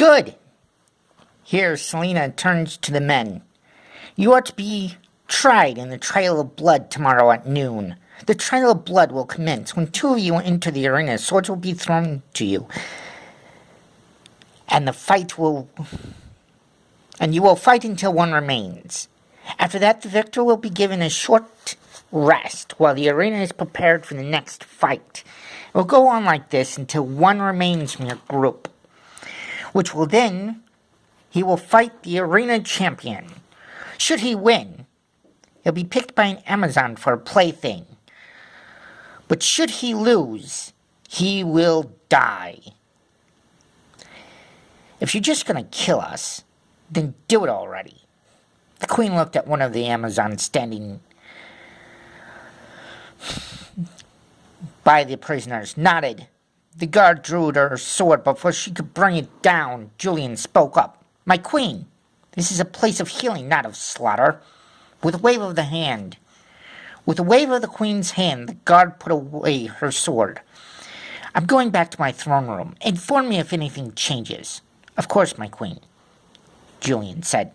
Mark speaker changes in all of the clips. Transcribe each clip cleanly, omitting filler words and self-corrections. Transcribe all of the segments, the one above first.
Speaker 1: Good! Here, Selena turns to the men. You are to be tried in the Trail of Blood tomorrow at noon. The Trail of Blood will commence when two of you enter the arena. Swords will be thrown to you. And you will fight until one remains. After that, the victor will be given a short rest while the arena is prepared for the next fight. It will go on like this until one remains from your group, which will then, he will fight the arena champion. Should he win, he'll be picked by an Amazon for a plaything. But should he lose, he will die. If you're just gonna kill us, then do it already. The queen looked at one of the Amazons standing by the prisoners, nodded. The guard drew her sword before she could bring it down. Julian spoke up. My queen, this is a place of healing, not of slaughter. With a wave of the queen's hand, the guard put away her sword. I'm going back to my throne room. Inform me if anything changes. Of course, my queen, Julian said.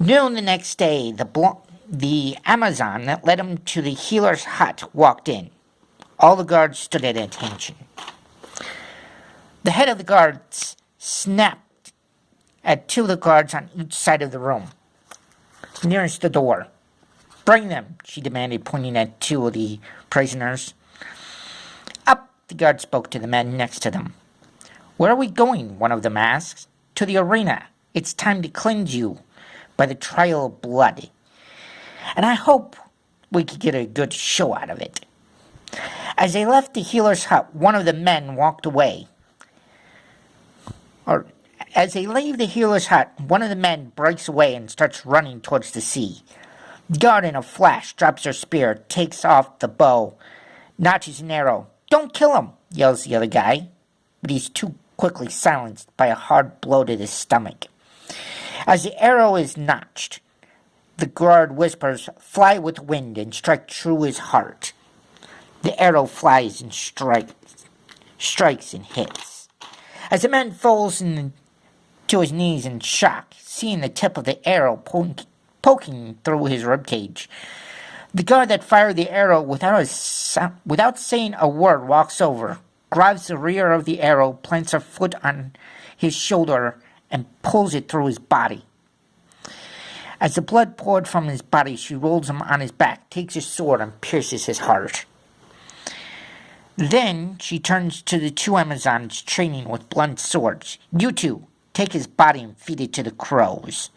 Speaker 1: Noon the next day, the Amazon that led him to the healer's hut walked in. All the guards stood at attention. The head of the guards snapped at two of the guards on each side of the room, nearest the door. Bring them, she demanded, pointing at two of the prisoners. Up, the guard spoke to the men next to them. Where are we going? One of them asked. To the arena. It's time to cleanse you by the Trail of Blood. And I hope we could get a good show out of it. As they left the healer's hut, one of the men walked away. As they leave the healer's hut, one of the men breaks away and starts running towards the sea. The guard in a flash drops her spear, takes off the bow, notches an arrow. Don't kill him, yells the other guy, but he's too quickly silenced by a hard blow to the stomach. As the arrow is notched, the guard whispers, fly with the wind and strike true his heart. The arrow flies and strikes and hits. As the man falls to his knees in shock, seeing the tip of the arrow poking through his ribcage, the guard that fired the arrow without saying a word walks over, grabs the rear of the arrow, plants her foot on his shoulder, and pulls it through his body. As the blood poured from his body, she rolls him on his back, takes his sword, and pierces his heart. Then she turns to the two Amazons training with blunt swords. You two, take his body and feed it to the crows.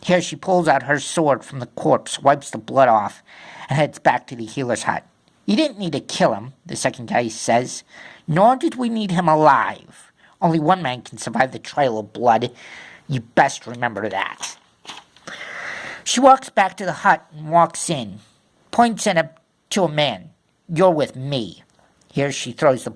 Speaker 1: Here she pulls out her sword from the corpse, wipes the blood off, and heads back to the healer's hut. You didn't need to kill him, the second guy says. Nor did we need him alive. Only one man can survive the Trail of Blood. You best remember that. She walks back to the hut and walks in, points to a man. You're with me. Here she throws the